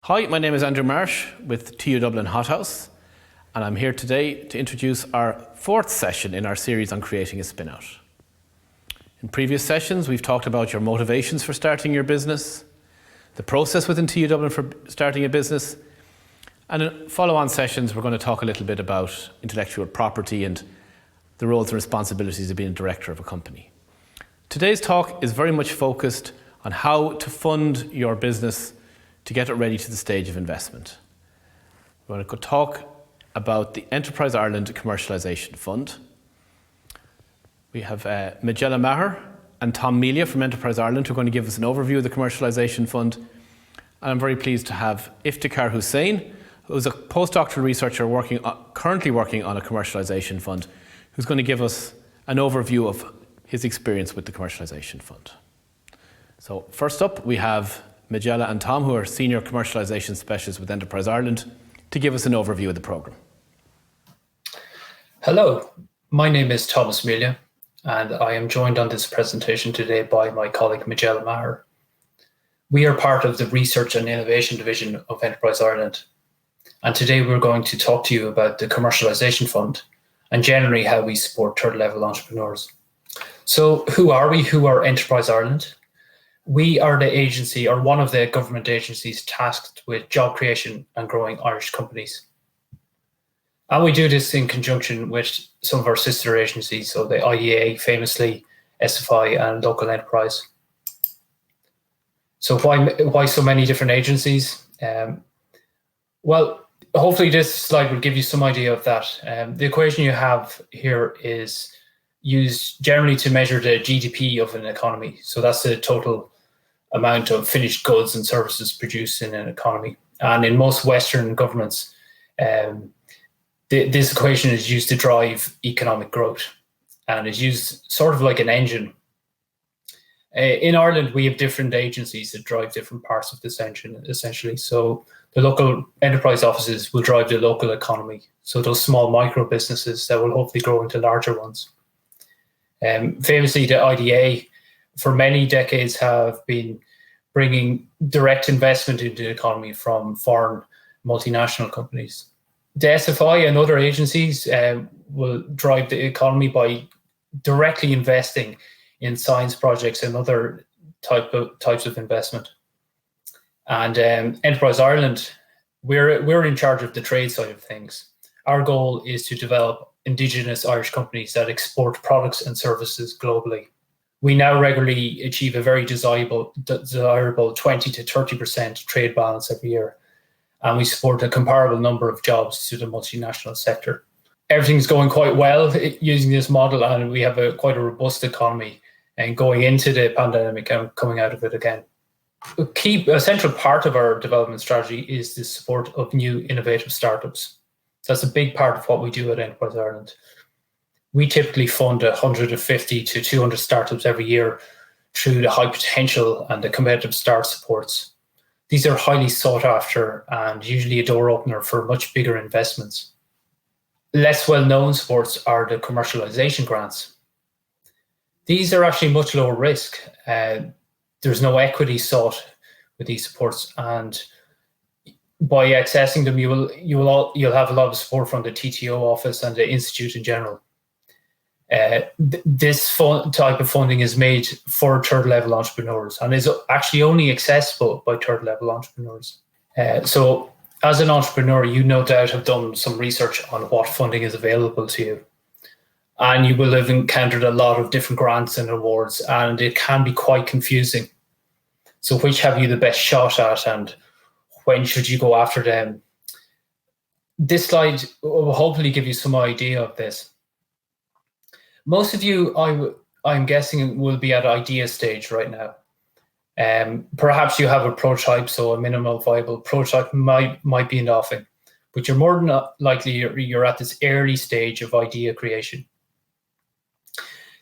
Hi, my name is Andrew Marsh with TU Dublin Hothouse, and I'm here today to introduce our fourth session in our series on creating a spinout. In previous sessions, we've talked about your motivations for starting your business, the process within TU Dublin for starting a business, and in follow-on sessions, we're going to talk a little bit about intellectual property and the roles and responsibilities of being a director of a company. Today's talk is very much focused on how to fund your business to get it ready to the stage of investment. We're going to talk about the Enterprise Ireland Commercialization Fund. We have Majella Maher and Tom Melia from Enterprise Ireland who are going to give us an overview of the Commercialization Fund. And I'm very pleased to have Iftekhar Hussain, who's a postdoctoral researcher currently working on a commercialization fund, who's going to give us an overview of his experience with the Commercialization Fund. So first up, we have Majella and Tom, who are Senior Commercialization Specialists with Enterprise Ireland, to give us an overview of the programme. Hello, my name is Thomas Melia, and I am joined on this presentation today by my colleague Majella Maher. We are part of the Research and Innovation Division of Enterprise Ireland, and today we're going to talk to you about the Commercialization Fund and generally how we support third-level entrepreneurs. So who are we? Who are Enterprise Ireland? We are the agency, or one of the government agencies, tasked with job creation and growing Irish companies. And we do this in conjunction with some of our sister agencies, so the IEA, famously, SFI, and Local Enterprise. So why so many different agencies? Well, hopefully this slide will give you some idea of that. The equation you have here is used generally to measure the GDP of an economy. So that's the total amount of finished goods and services produced in an economy. And in most Western governments, this equation is used to drive economic growth and is used sort of like an engine. In Ireland, we have different agencies that drive different parts of this engine, essentially. So the local enterprise offices will drive the local economy. So those small micro businesses that will hopefully grow into larger ones. Famously, the IDA for many decades have been bringing direct investment into the economy from foreign multinational companies. The SFI and other agencies will drive the economy by directly investing in science projects and other types of investment. And Enterprise Ireland, we're in charge of the trade side of things. Our goal is to develop Indigenous Irish companies that export products and services globally. We now regularly achieve a very desirable 20 to 30% trade balance every year, and we support a comparable number of jobs to the multinational sector. Everything's going quite well using this model, and we have quite a robust economy and going into the pandemic and coming out of it again. A central part of our development strategy is the support of new innovative startups. That's a big part of what we do at Enterprise Ireland. We typically fund 150 to 200 startups every year through the high potential and the competitive start supports. These are highly sought after and usually a door opener for much bigger investments. Less well-known supports are the Commercialization Grants. These are actually much lower risk. There's no equity sought with these supports, and by accessing them, you'll have a lot of support from the TTO office and the institute in general. This type of funding is made for third-level entrepreneurs and is actually only accessible by third-level entrepreneurs. So as an entrepreneur, you no doubt have done some research on what funding is available to you. And you will have encountered a lot of different grants and awards, and it can be quite confusing. So which have you the best shot at, and when should you go after them? This slide will hopefully give you some idea of this. Most of you, I'm guessing, will be at idea stage right now. Perhaps you have a prototype, so a minimal viable prototype might be in the offing, but you're more than likely you're at this early stage of idea creation.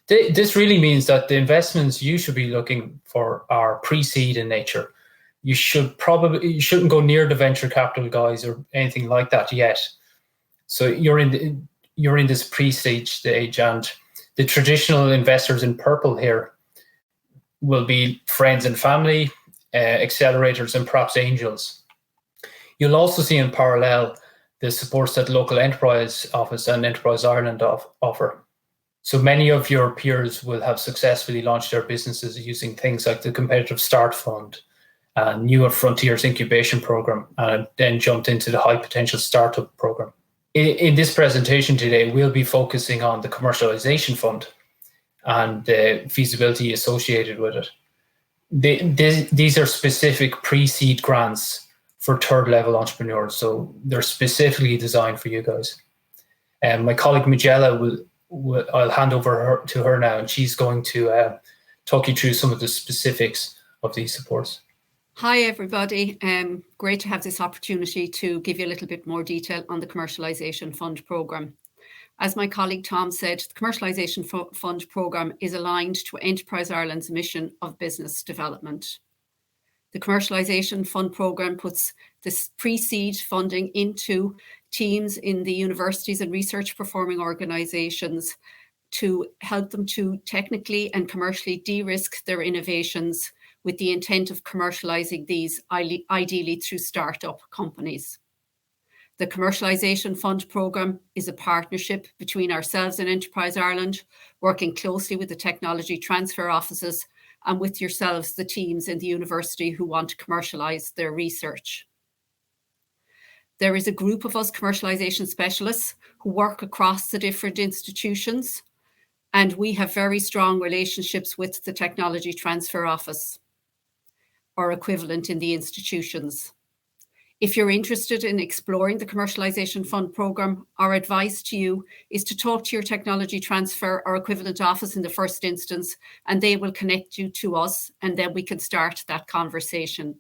This really means that the investments you should be looking for are pre-seed in nature. You shouldn't go near the venture capital guys or anything like that yet. So you're in this pre-seed stage, and the traditional investors in purple here will be friends and family, accelerators, and perhaps angels. You'll also see in parallel the supports that Local Enterprise Office and Enterprise Ireland offer. So many of your peers will have successfully launched their businesses using things like the Competitive Start Fund and Newer Frontiers Incubation Program, and then jumped into the High Potential Startup Program. In this presentation today, we'll be focusing on the Commercialization Fund and the feasibility associated with it. These are specific pre-seed grants for third-level entrepreneurs, so they're specifically designed for you guys. And my colleague Majella I'll hand over to her now, and she's going to talk you through some of the specifics of these supports. Hi everybody, great to have this opportunity to give you a little bit more detail on the Commercialization Fund Programme. As my colleague Tom said, the Commercialization Fund Programme is aligned to Enterprise Ireland's mission of business development. The Commercialization Fund Programme puts this pre-seed funding into teams in the universities and research performing organisations to help them to technically and commercially de-risk their innovations with the intent of commercialising these ideally through startup companies. The Commercialisation Fund Programme is a partnership between ourselves and Enterprise Ireland, working closely with the technology transfer offices and with yourselves, the teams in the university who want to commercialise their research. There is a group of us commercialisation specialists who work across the different institutions, and we have very strong relationships with the technology transfer office or equivalent in the institutions. If you're interested in exploring the Commercialization Fund Programme, our advice to you is to talk to your technology transfer or equivalent office in the first instance, and they will connect you to us, and then we can start that conversation.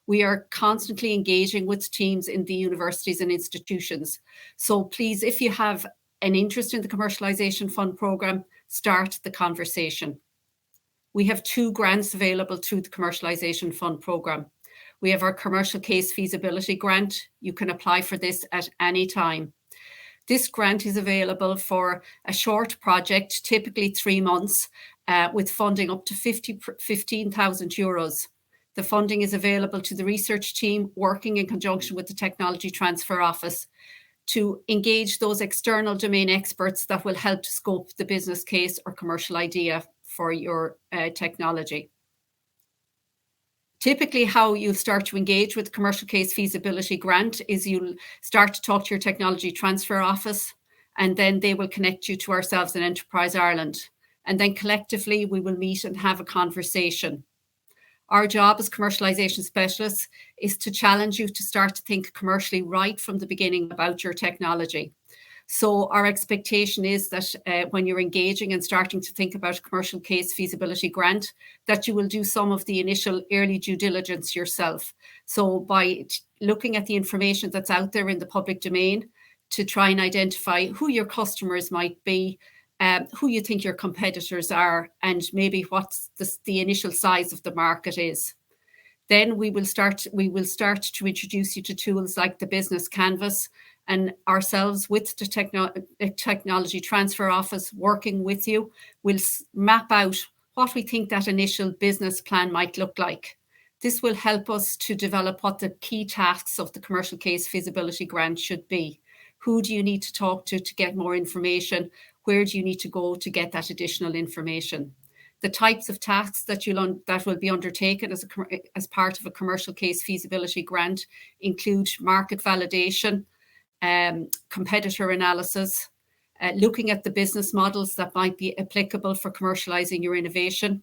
We are constantly engaging with teams in the universities and institutions. So please, if you have an interest in the Commercialization Fund Programme, start the conversation. We have 2 grants available through the Commercialization Fund Programme. We have our Commercial Case Feasibility Grant. You can apply for this at any time. This grant is available for a short project, typically 3 months, with funding up to €15,000. The funding is available to the research team working in conjunction with the Technology Transfer Office to engage those external domain experts that will help to scope the business case or commercial idea for your technology. Typically, how you'll start to engage with the Commercial Case Feasibility Grant is you'll start to talk to your Technology Transfer Office, and then they will connect you to ourselves in Enterprise Ireland. And then collectively, we will meet and have a conversation. Our job as commercialization specialists is to challenge you to start to think commercially right from the beginning about your technology. So our expectation is that when you're engaging and starting to think about a Commercial Case Feasibility Grant, that you will do some of the initial early due diligence yourself. So by looking at the information that's out there in the public domain to try and identify who your customers might be, who you think your competitors are, and maybe what the initial size of the market is. Then we will start to introduce you to tools like the Business Canvas, and ourselves with the Technology Transfer Office working with you will map out what we think that initial business plan might look like. This will help us to develop what the key tasks of the Commercial Case Feasibility Grant should be. Who do you need to talk to get more information? Where do you need to go to get that additional information? The types of tasks that will be undertaken as part of a Commercial Case Feasibility Grant include market validation, competitor analysis, looking at the business models that might be applicable for commercializing your innovation.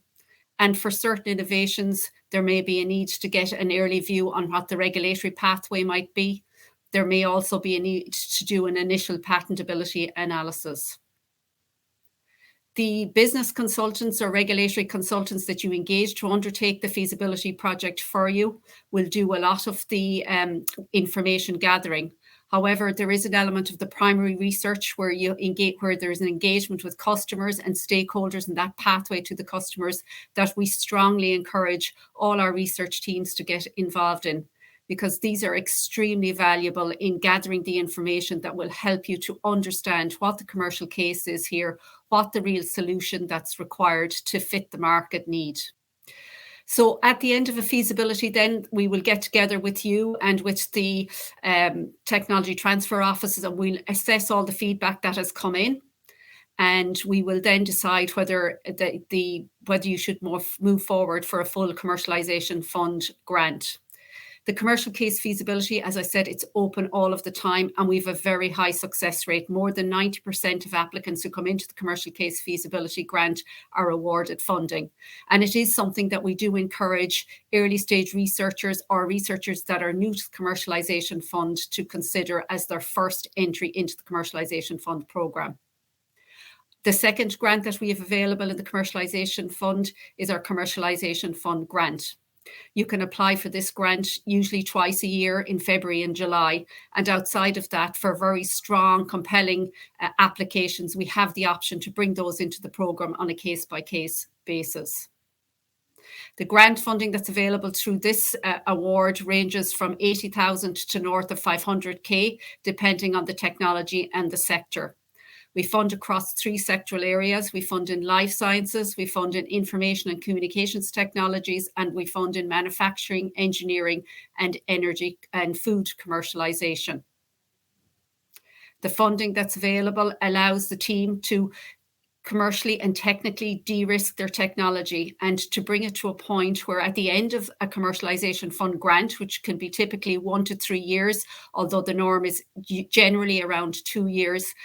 And for certain innovations, there may be a need to get an early view on what the regulatory pathway might be. There may also be a need to do an initial patentability analysis. The business consultants or regulatory consultants that you engage to undertake the feasibility project for you will do a lot of the information gathering. However, there is an element of the primary research where there's an engagement with customers and stakeholders and that pathway to the customers that we strongly encourage all our research teams to get involved in, because these are extremely valuable in gathering the information that will help you to understand what the commercial case is here, what the real solution that's required to fit the market need. So at the end of a feasibility, then we will get together with you and with the technology transfer offices, and we'll assess all the feedback that has come in. And we will then decide whether whether you should move forward for a full commercialization fund grant. The commercial case feasibility, as I said, it's open all of the time, and we have a very high success rate. More than 90% of applicants who come into the commercial case feasibility grant are awarded funding. And it is something that we do encourage early stage researchers or researchers that are new to the commercialization fund to consider as their first entry into the commercialization fund programme. The second grant that we have available in the commercialization fund is our commercialization fund grant. You can apply for this grant usually twice a year in February and July. And outside of that, for very strong, compelling applications, we have the option to bring those into the programme on a case-by-case basis. The grant funding that's available through this award ranges from 80,000 to north of 500k, depending on the technology and the sector. We fund across 3 sectoral areas. We fund in life sciences, we fund in information and communications technologies, and we fund in manufacturing, engineering, and energy and food commercialization. The funding that's available allows the team to commercially and technically de-risk their technology and to bring it to a point where at the end of a commercialization fund grant, which can be typically 1 to 3 years, although the norm is generally around 2 years,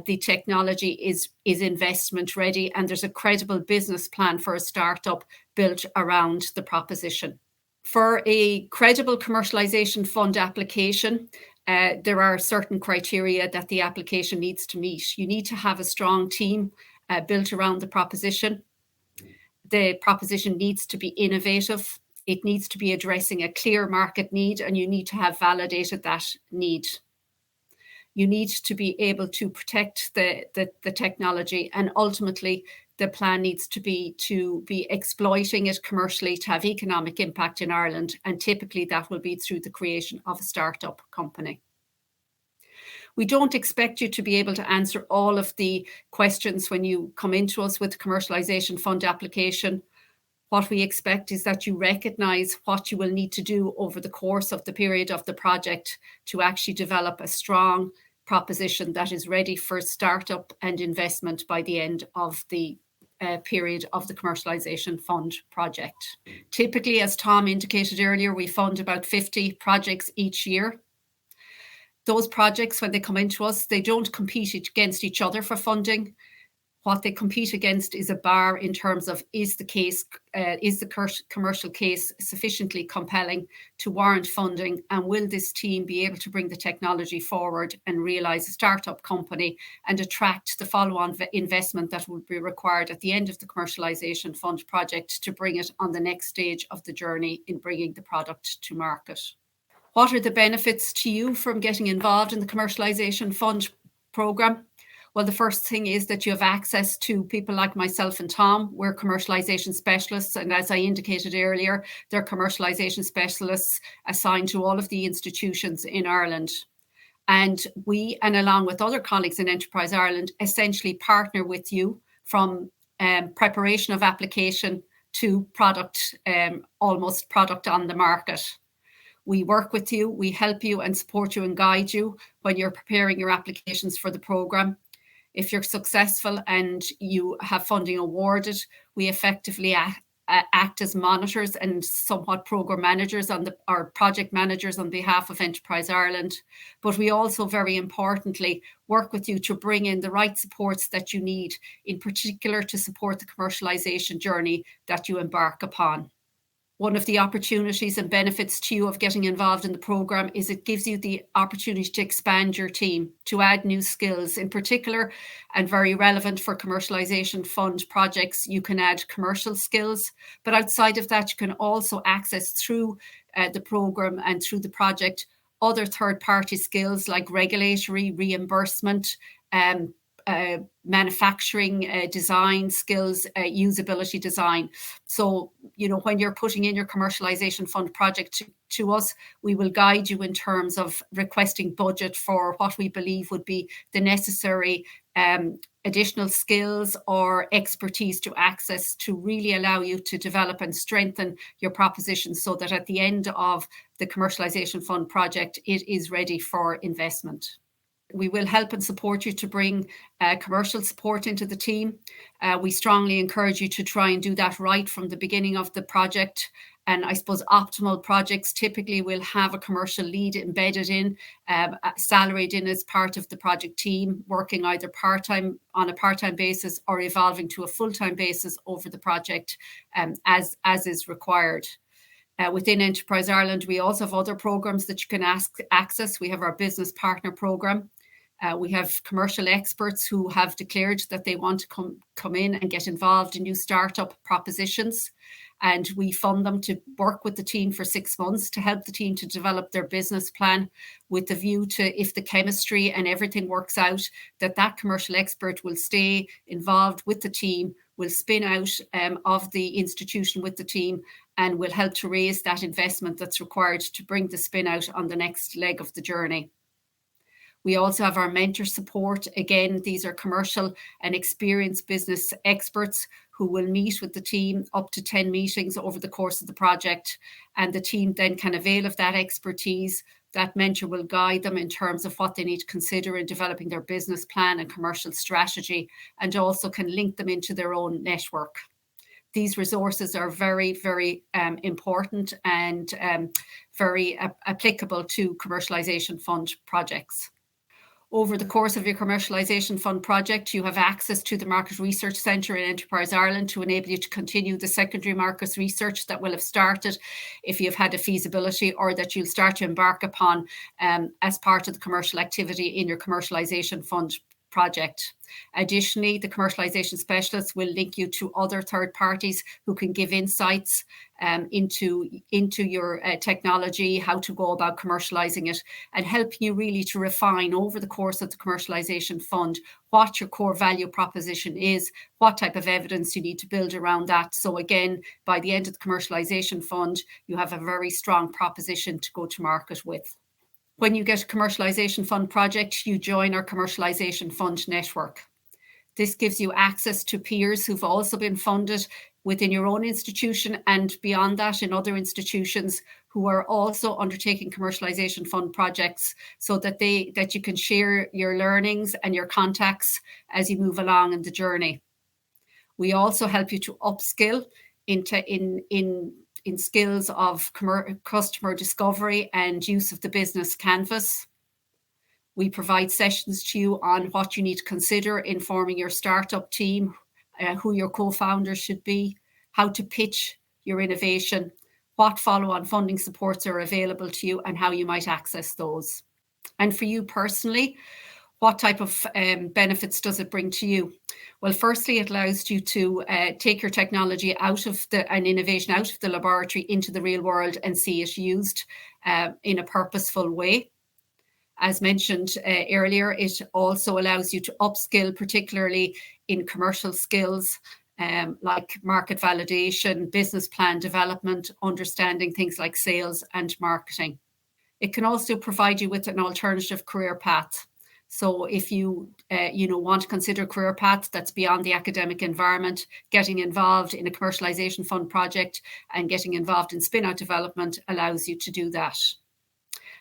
the technology is investment ready and there's a credible business plan for a startup built around the proposition. For a credible commercialization fund application, there are certain criteria that the application needs to meet. You need to have a strong team built around the proposition. The proposition needs to be innovative. It needs to be addressing a clear market need, and you need to have validated that need. You need to be able to protect the technology, and ultimately the plan needs to be exploiting it commercially to have economic impact in Ireland, and typically that will be through the creation of a startup company. We don't expect you to be able to answer all of the questions when you come into us with the commercialization fund application. What we expect is that you recognise what you will need to do over the course of the period of the project to actually develop a strong proposition that is ready for startup and investment by the end of the period of the commercialization fund project. Typically, as Tom indicated earlier, we fund about 50 projects each year. Those projects, when they come into us, they don't compete against each other for funding. What they compete against is a bar in terms of is the commercial case sufficiently compelling to warrant funding, and will this team be able to bring the technology forward and realise a startup company and attract the follow-on investment that will be required at the end of the commercialisation fund project to bring it on the next stage of the journey in bringing the product to market. What are the benefits to you from getting involved in the commercialisation fund programme? Well, the first thing is that you have access to people like myself and Tom. We're commercialisation specialists, and as I indicated earlier, they're commercialisation specialists assigned to all of the institutions in Ireland. And we, and along with other colleagues in Enterprise Ireland, essentially partner with you from preparation of application to product, almost product on the market. We work with you, we help you and support you and guide you when you're preparing your applications for the programme. If you're successful and you have funding awarded, we effectively act as monitors and somewhat programme managers or project managers on behalf of Enterprise Ireland. But we also, very importantly, work with you to bring in the right supports that you need, in particular to support the commercialisation journey that you embark upon. One of the opportunities and benefits to you of getting involved in the programme is it gives you the opportunity to expand your team, to add new skills. In particular, and very relevant for commercialisation fund projects, you can add commercial skills. But outside of that, you can also access through the programme and through the project other third-party skills like regulatory, reimbursement, manufacturing design skills, usability design. So, when you're putting in your commercialisation fund project to us, we will guide you in terms of requesting budget for what we believe would be the necessary additional skills or expertise to access to really allow you to develop and strengthen your proposition so that at the end of the Commercialisation Fund project, it is ready for investment. We will help and support you to bring commercial support into the team. We strongly encourage you to try and do that right from the beginning of the project. And I suppose optimal projects typically will have a commercial lead embedded in, salaried in as part of the project team, working either part-time on a part-time basis or evolving to a full-time basis over the project as is required. Within Enterprise Ireland, we also have other programs that you can access. We have our business partner program. We have commercial experts who have declared that they want to come in and get involved in new startup propositions. And we fund them to work with the team for 6 months to help the team to develop their business plan with the view to, if the chemistry and everything works out, that commercial expert will stay involved with the team, will spin out of the institution with the team, and will help to raise that investment that's required to bring the spin out on the next leg of the journey. We also have our mentor support. Again, these are commercial and experienced business experts who will meet with the team up to 10 meetings over the course of the project. And the team then can avail of that expertise. That mentor will guide them in terms of what they need to consider in developing their business plan and commercial strategy, and also can link them into their own network. These resources are very, very important and very applicable to Commercialisation Fund projects. Over the course of your Commercialisation Fund project, you have access to the Market Research Centre in Enterprise Ireland to enable you to continue the secondary markets research that will have started if you've had a feasibility or that you'll start to embark upon as part of the commercial activity in your Commercialisation Fund project. Additionally, the commercialisation specialists will link you to other third parties who can give insights into your technology, how to go about commercialising it, and helping you really to refine over the course of the Commercialisation Fund what your core value proposition is, what type of evidence you need to build around that. So again, by the end of the Commercialisation Fund, you have a very strong proposition to go to market with. When you get a Commercialisation Fund project, you join our Commercialisation Fund network. This gives you access to peers who've also been funded within your own institution and beyond that in other institutions who are also undertaking Commercialisation Fund projects, so that you can share your learnings and your contacts as you move along in the journey. We also help you to upskill in skills of customer discovery and use of the business canvas. We provide sessions to you on what you need to consider in forming your startup team, who your co-founders should be, how to pitch your innovation, what follow-on funding supports are available to you, and how you might access those. And for you personally, what type of benefits does it bring to you? Well, firstly, it allows you to take your technology and innovation out of the laboratory into the real world and see it used in a purposeful way. As mentioned earlier, it also allows you to upskill, particularly in commercial skills like market validation, business plan development, understanding things like sales and marketing. It can also provide you with an alternative career path. So if you want to consider a career path that's beyond the academic environment, getting involved in a Commercialisation Fund project and getting involved in spin-out development allows you to do that.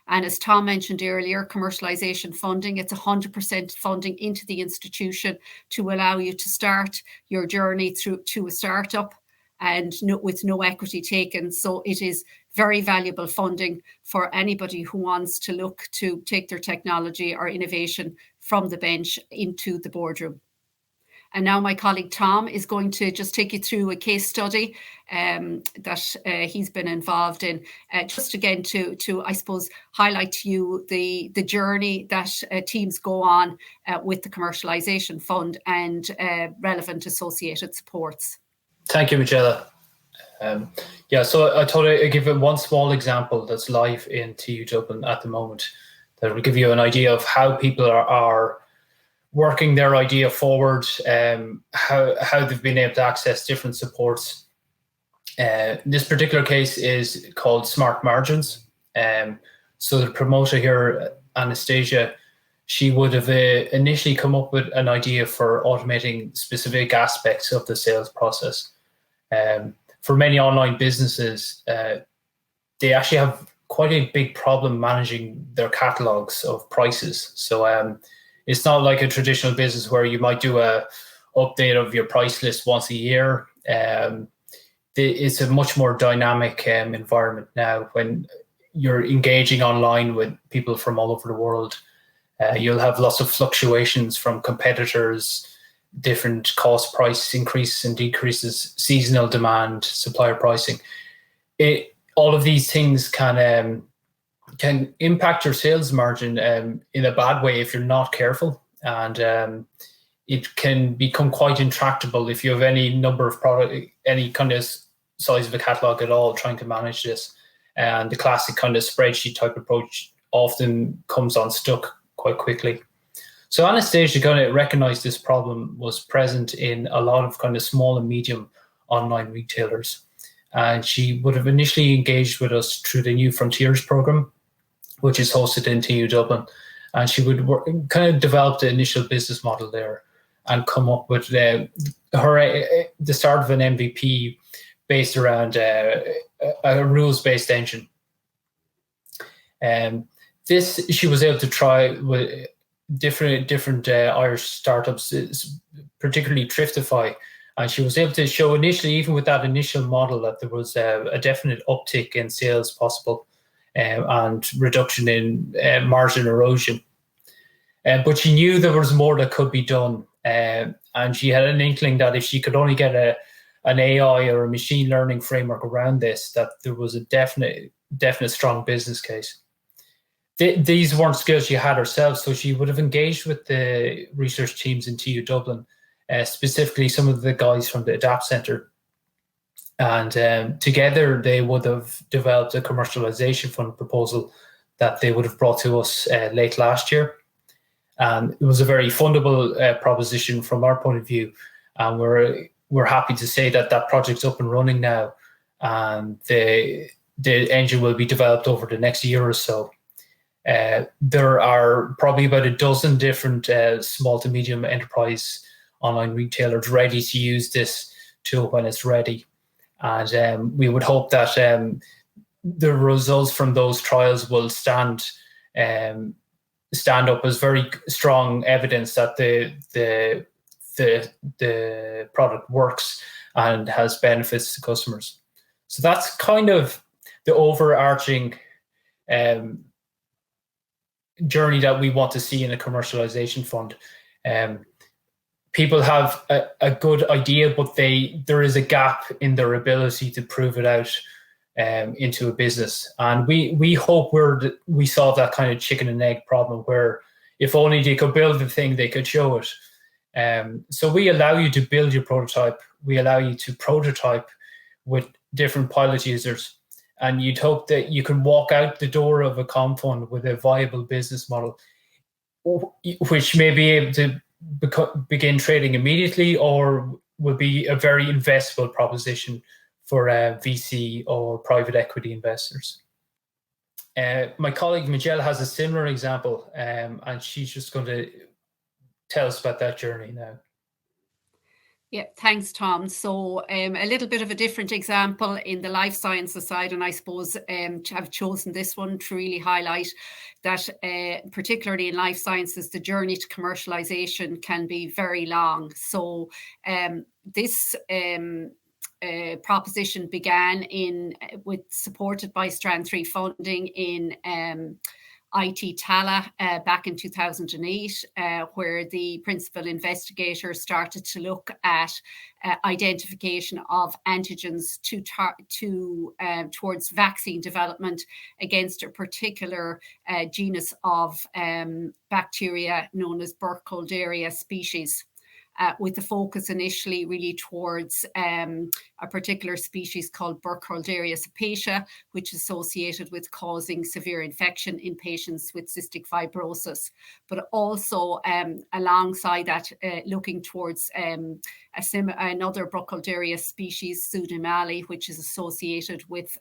And as Tom mentioned earlier, commercialisation funding, it's 100% funding into the institution to allow you to start your journey through to a startup and with no equity taken. So it is very valuable funding for anybody who wants to look to take their technology or innovation from the bench into the boardroom. And now my colleague Tom is going to just take you through a case study that he's been involved in, just again to I suppose highlight to you the journey that teams go on with the Commercialisation Fund and relevant associated supports. Thank you, Majella. So I thought I'd give one small example that's live in TU Dublin at the moment that will give you an idea of how people are working their idea forward, how they've been able to access different supports. This particular case is called Smart Margins. So the promoter here, Anastasia, she would have initially come up with an idea for automating specific aspects of the sales process. For many online businesses, they actually have quite a big problem managing their catalogs of prices. So it's not like a traditional business where you might do a update of your price list once a year. It's a much more dynamic environment now. When you're engaging online with people from all over the world, you'll have lots of fluctuations from competitors, different cost price increases and decreases, seasonal demand, supplier pricing. All of these things can impact your sales margin in a bad way if you're not careful, and it can become quite intractable if you have any number of product, any kind of size of a catalog at all, trying to manage this. And the classic kind of spreadsheet type approach often comes unstuck quite quickly. So Anastasia kind of recognized this problem was present in a lot of kind of small and medium online retailers. And she would have initially engaged with us through the New Frontiers program, which is hosted in TU Dublin. And she would kind of develop the initial business model there and come up with the start of an MVP based around a rules-based engine. This she was able to try with different Irish startups, particularly Thriftify. And she was able to show initially, even with that initial model, that there was a definite uptick in sales possible and reduction in margin erosion. But she knew there was more that could be done. And she had an inkling that if she could only get an AI or a machine learning framework around this, that there was a definite strong business case. These weren't skills she had herself, so she would have engaged with the research teams in TU Dublin, specifically some of the guys from the Adapt Centre. And together they would have developed a commercialization fund proposal that they would have brought to us late last year. And it was a very fundable proposition from our point of view. And we're happy to say that that project's up and running now. And the engine will be developed over the next year or so. There are probably about a dozen different small to medium enterprise online retailers ready to use this tool when it's ready. And we would hope that the results from those trials will stand up as very strong evidence that the product works and has benefits to customers. So that's kind of the overarching journey that we want to see in a commercialization fund. People have a good idea, but there is a gap in their ability to prove it out into a business. And we hope we solve that kind of chicken and egg problem where if only they could build the thing, they could show it. So we allow you to build your prototype. We allow you to prototype with different pilot users. And you'd hope that you can walk out the door of a comm fund with a viable business model, which may be able to begin trading immediately or will be a very investable proposition for VC or private equity investors. My colleague Majella has a similar example, and she's just going to tell us about that journey now. Yeah, thanks, Tom. So a little bit of a different example in the life sciences side, and I suppose I've chosen this one to really highlight that particularly in life sciences, the journey to commercialization can be very long. So this proposition began supported by Strand 3 funding in IT Tala back in 2008, where the principal investigator started to look at identification of antigens towards vaccine development against a particular genus of bacteria known as Burkholderia species. with the focus initially really towards a particular species called Burkholderia cepacia, which is associated with causing severe infection in patients with cystic fibrosis. But also alongside that, looking towards another Burkholderia species, Pseudomali, which is associated with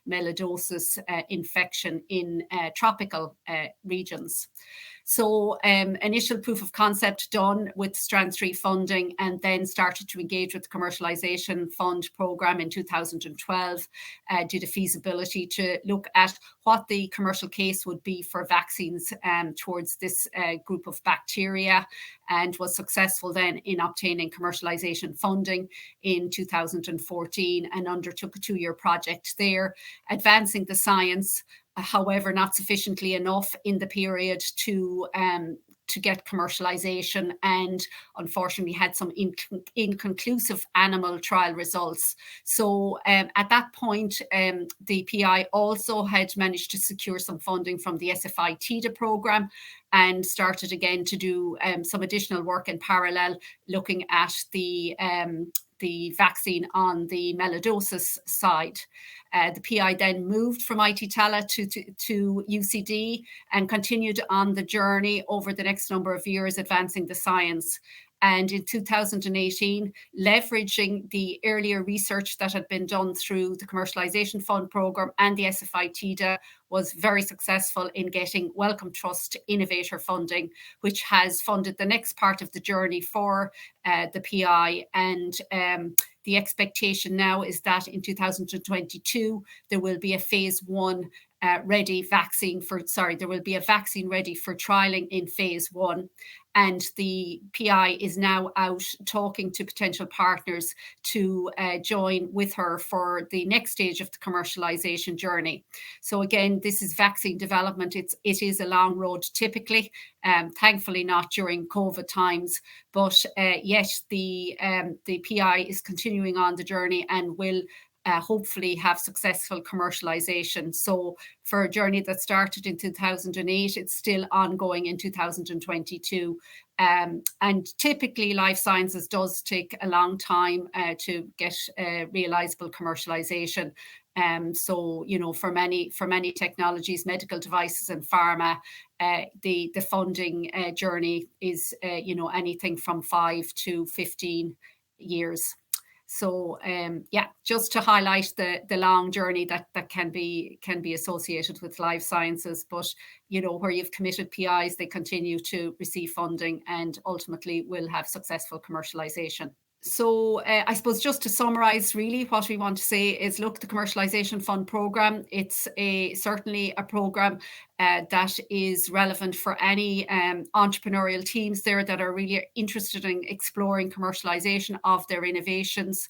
melanosis infection in tropical regions. So initial proof of concept done with Strand 3 funding, and then started to engage with the Commercialization Fund programme in 2012, did a feasibility to look at what the commercial case would be for vaccines towards this group of bacteria, and was successful then in obtaining commercialization funding in 2014, and undertook a 2-year project there, advancing the science, however, not sufficiently enough in the period to get commercialization, and unfortunately had some inconclusive animal trial results. So at that point, the PI also had managed to secure some funding from the SFI TIDA programme, and started again to do some additional work in parallel, looking at the vaccine on the melanosis side. The PI then moved from IT Tala to UCD and continued on the journey over the next number of years, advancing the science. And in 2018, leveraging the earlier research that had been done through the Commercialization Fund programme and the SFI TIDA, was very successful in getting Wellcome Trust Innovator funding, which has funded the next part of the journey for the PI. And the expectation now is that in 2022, there will be a phase 1 ready vaccine for, there will be a vaccine ready for trialling in phase 1. And the PI is now out talking to potential partners to join with her for the next stage of the commercialization journey. So again, this is vaccine development. It is a long road typically, thankfully not during COVID times, but yet the PI is continuing on the journey and will hopefully have successful commercialization. So for a journey that started in 2008, it's still ongoing in 2022. And typically life sciences does take a long time to get realizable commercialization. So, you know, for many technologies, medical devices and pharma, the funding journey is, you know, anything from 5 to 15 years. So yeah, just to highlight the long journey that can be associated with life sciences, but you know, where you've committed PIs, they continue to receive funding and ultimately will have successful commercialization. So I suppose just to summarise really what we want to say is, look, the Commercialization Fund programme, it's certainly a programme that is relevant for any entrepreneurial teams there that are really interested in exploring commercialisation of their innovations.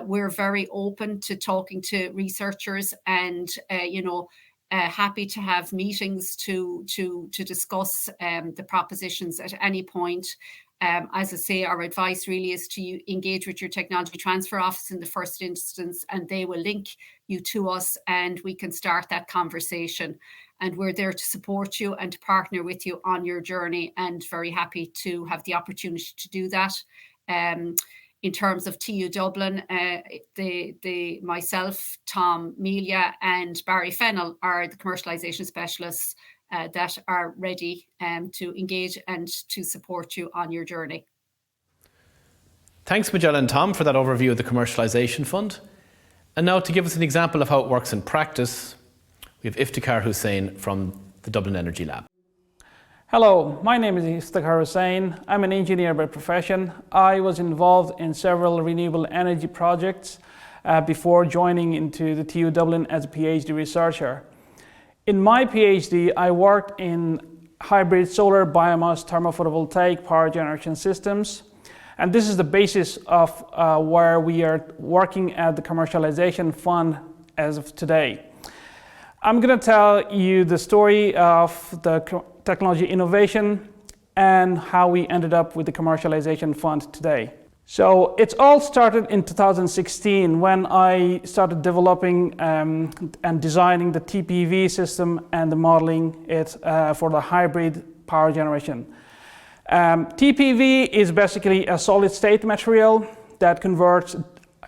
We're very open to talking to researchers and, you know, happy to have meetings to discuss the propositions at any point. As I say, our advice really is to engage with your technology transfer office in the first instance, and they will link you to us and we can start that conversation. And we're there to support you and to partner with you on your journey, and very happy to have the opportunity to do that. In terms of TU Dublin, myself, Tom, Melia and Barry Fennell are the commercialisation specialists that are ready to engage and to support you on your journey. Thanks, Majella and Tom, for that overview of the Commercialization Fund. And now to give us an example of how it works in practice, we have Iftekhar Hussain from the Dublin Energy Lab. Hello, my name is Iftekhar Hussain. I'm an engineer by profession. I was involved in several renewable energy projects before joining into the TU Dublin as a PhD researcher. In my PhD, I worked in hybrid solar biomass thermophotovoltaic power generation systems. And this is the basis of where we are working at the Commercialization Fund as of today. I'm going to tell you the story of the technology innovation and how we ended up with the Commercialization Fund today. So it all started in 2016 when I started developing and designing the Tpv system and the modeling it for the hybrid power generation. TPV is basically a solid state material that converts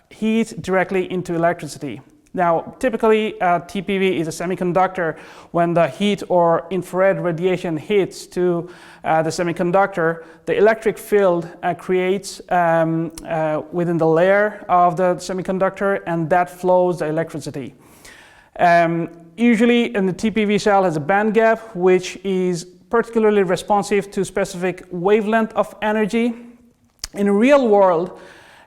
heat directly into electricity. Now, typically, TPV is a semiconductor. When the heat or infrared radiation hits to the semiconductor, the electric field creates within the layer of the semiconductor, and that flows the electricity. Usually, the TPV cell has a band gap, which is particularly responsive to specific wavelength of energy. In the real world,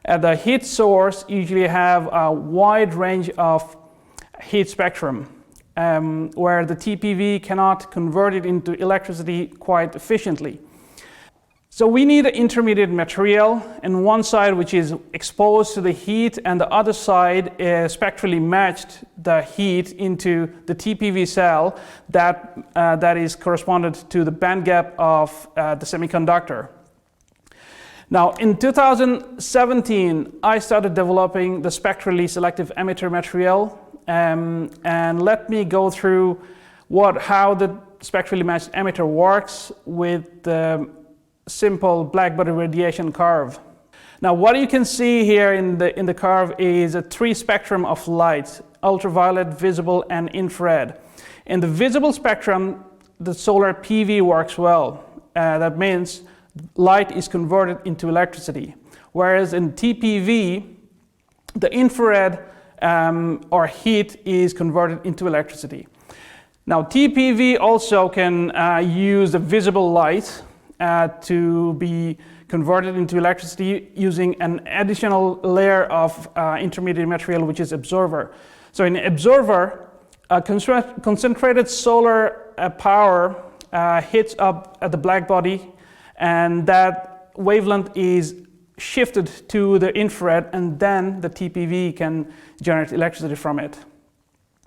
the heat source usually have a wide range of heat spectrum, where the TPV cannot convert it into electricity quite efficiently. So we need an intermediate material, and one side which is exposed to the heat, and the other side spectrally matched the heat into the TPV cell that is corresponded to the band gap of the semiconductor. Now, in 2017, I started developing the spectrally selective emitter material, and let me go through how the spectrally matched emitter works with the simple blackbody radiation curve. Now, what you can see here in the curve is a three spectrum of light: ultraviolet, visible, and infrared. In the visible spectrum, the solar PV works well. That means light is converted into electricity. Whereas in TPV, the infrared or heat is converted into electricity. Now, TPV also can use the visible light to be converted into electricity using an additional layer of intermediate material, which is observer. So in observer, concentrated solar power hits up at the black body, and that wavelength is shifted to the infrared, and then the TPV can generate electricity from it.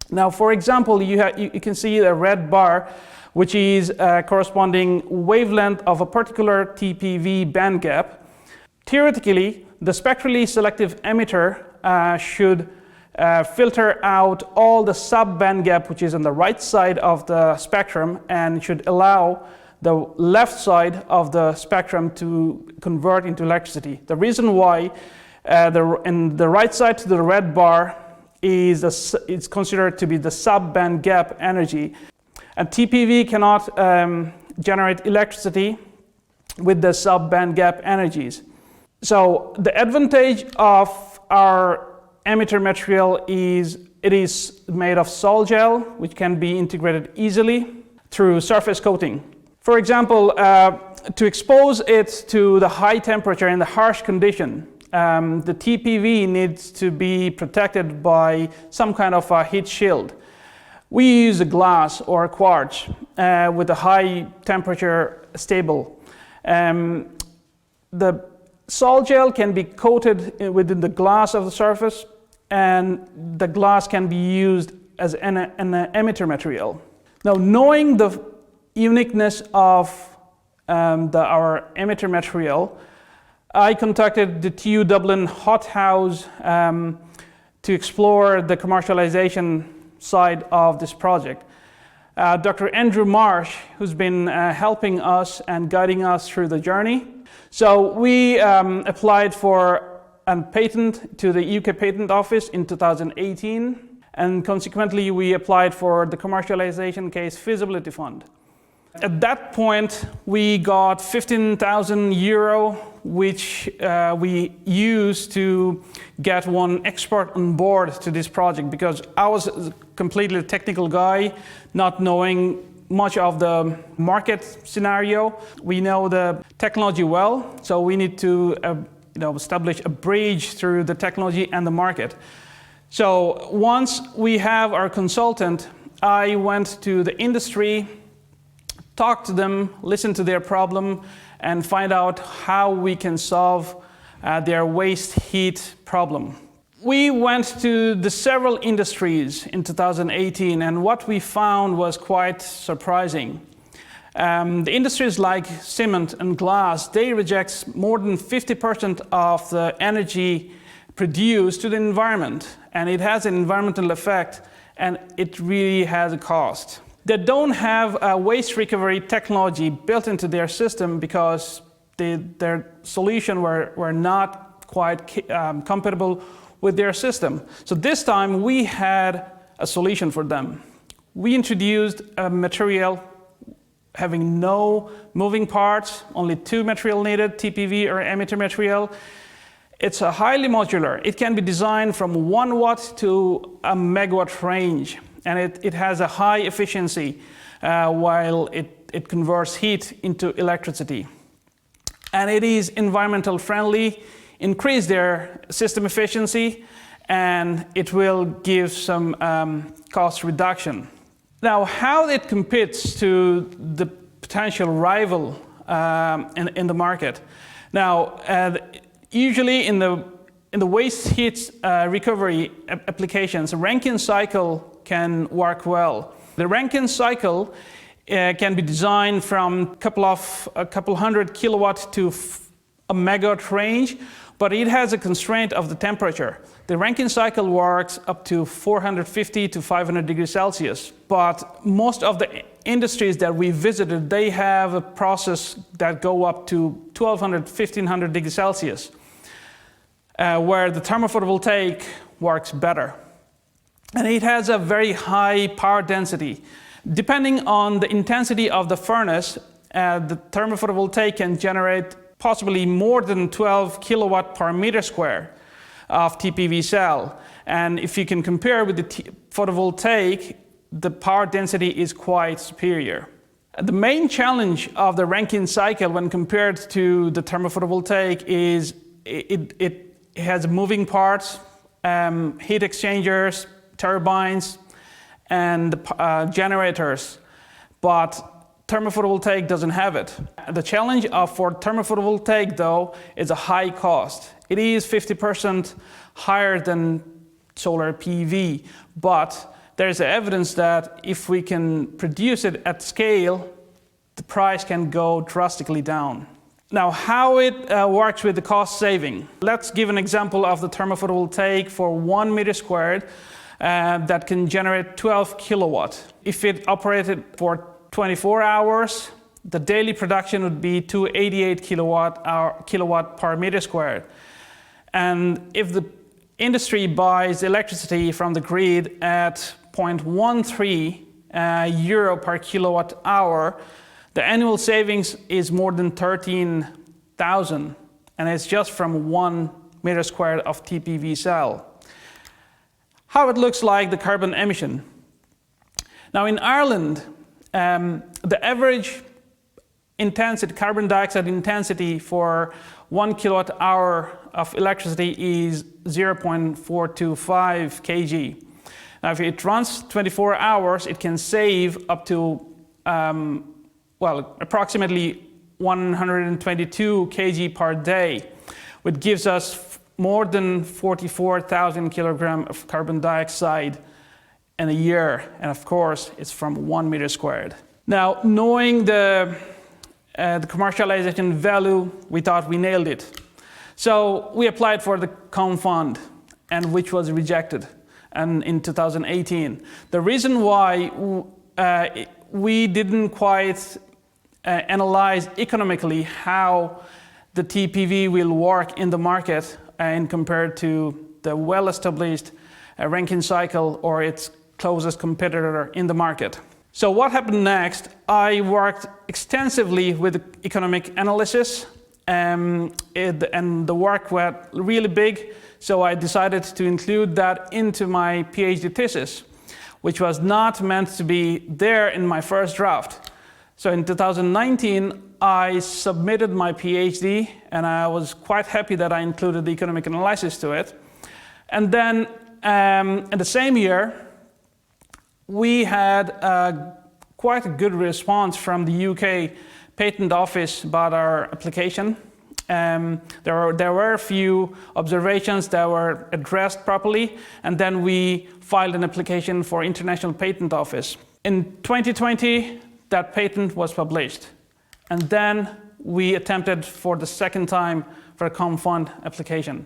Now, for example, you can see the red bar, which is a corresponding wavelength of a particular TPV band gap. Theoretically, the spectrally selective emitter should filter out all the sub-band gap, which is on the right side of the spectrum, and should allow the left side of the spectrum to convert into electricity. The reason why in the right side to the red bar it's considered to be the sub-band gap energy. And TPV cannot generate electricity with the sub-band gap energies. So the advantage of our emitter material is it is made of sol gel, which can be integrated easily through surface coating. For example, to expose it to the high temperature in the harsh condition, the TPV needs to be protected by some kind of a heat shield. We use a glass or a quartz with a high temperature stable. The sol gel can be coated within the glass of the surface, and the glass can be used as an emitter material. Now, knowing the uniqueness of our emitter material, I contacted the TU Dublin hothouse to explore the commercialization side of this project. Dr. Andrew Marsh, who's been helping us and guiding us through the journey. So we applied for a patent to the UK Patent Office in 2018, and consequently we applied for the Commercialization Case Feasibility Fund. At that point, we got €15,000, which we used to get one expert on board to this project, because I was a completely technical guy, not knowing much of the market scenario. We know the technology well, so we need to establish a bridge through the technology and the market. So once we have our consultant, I went to the industry, talk to them, listen to their problem, and find out how we can solve their waste heat problem. We went to the several industries in 2018, and what we found was quite surprising. The industries like cement and glass, they reject more than 50% of the energy produced to the environment, and it has an environmental effect, and it really has a cost. They don't have a waste recovery technology built into their system because their solution were not quite compatible with their system. So this time we had a solution for them. We introduced a material having no moving parts, only two material needed, Tpv or emitter material. It's a highly modular. It can be designed from 1 watt to a megawatt range, and it has a high efficiency while it converts heat into electricity. And it is environmental friendly, increase their system efficiency, and it will give some cost reduction. Now, how it competes to the potential rival in the market. Now, usually in the waste heat recovery applications, the Rankine cycle can work well. The Rankine cycle can be designed from a couple hundred kilowatt to a megawatt range, but it has a constraint of the temperature. The Rankine cycle works up to 450 to 500 degrees Celsius, but most of the industries that we visited, they have a process that go up to 1200, 1500 degrees Celsius, where the thermophotovoltaic works better. And it has a very high power density. Depending on the intensity of the furnace, the thermophotovoltaic can generate possibly more than 12 kilowatt per meter square of TPV cell. And if you can compare with the photovoltaic, the power density is quite superior. The main challenge of the Rankine cycle when compared to the thermophotovoltaic is it has moving parts, heat exchangers, turbines, and generators, but thermophotovoltaic doesn't have it. The challenge for thermophotovoltaic, though, is a high cost. It is 50% higher than solar PV, but there's evidence that if we can produce it at scale, the price can go drastically down. Now, how it works with the cost saving. Let's give an example of the thermophotovoltaic for 1 meter squared that can generate 12 kilowatt. If it operated for 24 hours, the daily production would be 288 kilowatt per meter squared. And if the industry buys electricity from the grid at 0.13 euro per kilowatt hour, the annual savings is more than 13,000, and it's just from 1 meter squared of TPV cell. How it looks like the carbon emission. Now in Ireland, the average intensity, carbon dioxide intensity for 1 kilowatt hour of electricity is 0.425 kg. Now if it runs 24 hours, it can save up to approximately 122 kg per day, which gives us more than 44,000 kilograms of carbon dioxide in a year. And of course, it's from 1 meter squared. Now, knowing the commercialization value, we thought we nailed it. So we applied for the COM fund, and which was rejected in 2018. The reason why we didn't quite analyze economically how the TPV will work in the market and compared to the well-established Rankine cycle or its closest competitor in the market. So what happened next? I worked extensively with economic analysis, and the work went really big, so I decided to include that into my PhD thesis, which was not meant to be there in my first draft. So in 2019, I submitted my PhD, and I was quite happy that I included the economic analysis to it. And then in the same year, we had quite a good response from the UK Patent Office about our application. There were a few observations that were addressed properly, and then we filed an application for International Patent Office. In 2020, that patent was published. And then we attempted for the second time for a COM fund application.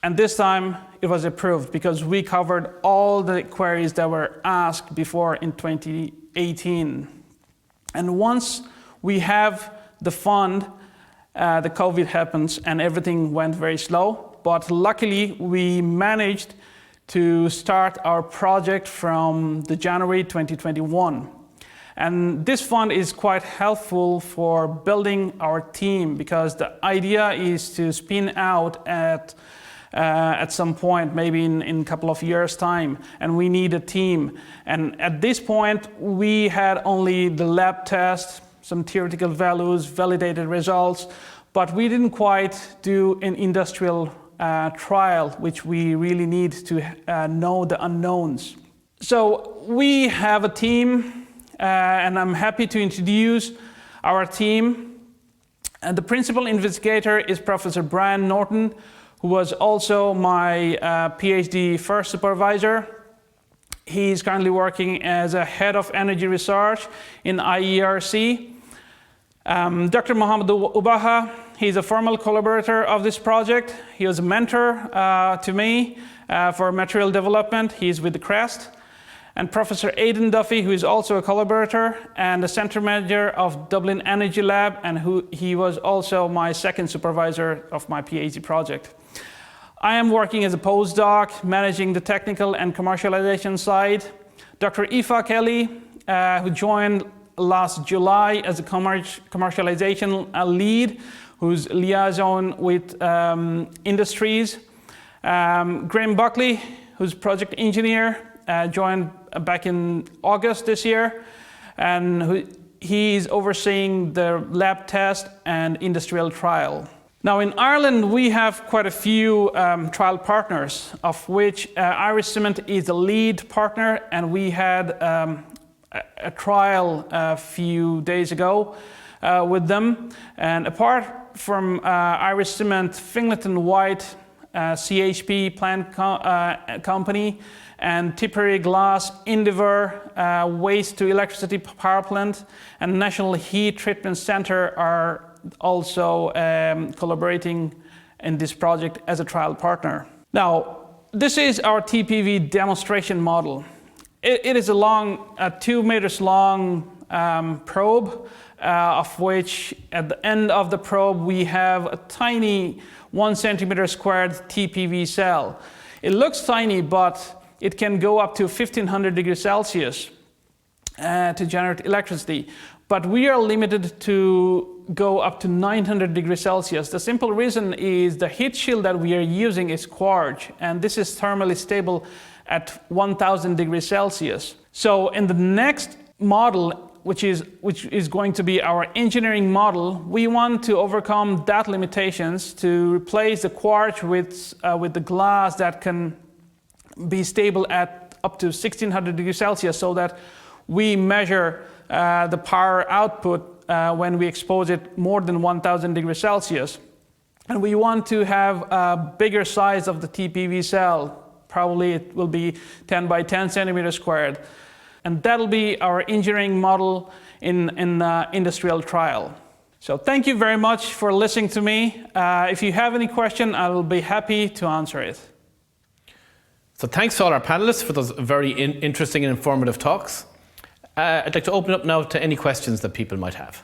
And this time it was approved because we covered all the queries that were asked before in 2018. And once we have the fund, the COVID happens and everything went very slow. But luckily we managed to start our project from the January 2021. And this fund is quite helpful for building our team because the idea is to spin out at some point, maybe in a couple of years' time, and we need a team. And at this point, we had only the lab test, some theoretical values, validated results, but we didn't quite do an industrial trial, which we really need to know the unknowns. So we have a team, and I'm happy to introduce our team. And the principal investigator is Professor Brian Norton, who was also my PhD first supervisor. He's currently working as a head of energy research in IERC. Dr. Mohammed Ubaha, he's a formal collaborator of this project. He was a mentor to me for material development. He's with the CREST. And Professor Aidan Duffy, who is also a collaborator and the center manager of Dublin Energy Lab, and he was also my second supervisor of my PhD project. I am working as a postdoc, managing the technical and commercialization side. Dr. Aoife Kelly, who joined last July as a commercialization lead, who's liaison with industries. Graham Buckley, who's project engineer, joined back in August this year, and he's overseeing the lab test and industrial trial. Now in Ireland, we have quite a few trial partners, of which Irish Cement is the lead partner, and we had a trial a few days ago with them. And apart from Irish Cement, Fingleton White, CHP plant company, and Tipperary Glass, Endeavour, Waste to Electricity Power Plant, and National Heat Treatment Centre are also collaborating in this project as a trial partner. Now, this is our Tpv demonstration model. It is a 2 meters long probe, of which at the end of the probe we have a tiny 1 centimeter squared Tpv cell. It looks tiny, but it can go up to 1500 degrees Celsius to generate electricity. But we are limited to go up to 900 degrees Celsius. The simple reason is the heat shield that we are using is quartz, and this is thermally stable at 1000 degrees Celsius. So in the next model, which is going to be our engineering model, we want to overcome that limitations to replace the quartz with the glass that can be stable at up to 1600 degrees Celsius, so that we measure the power output when we expose it more than 1000 degrees Celsius. And we want to have a bigger size of the Tpv cell. Probably it will be 10 by 10 centimeters squared. And that'll be our engineering model in industrial trial. So thank you very much for listening to me. If you have any question, I will be happy to answer it. So thanks to all our panelists for those very interesting and informative talks. I'd like to open up now to any questions that people might have.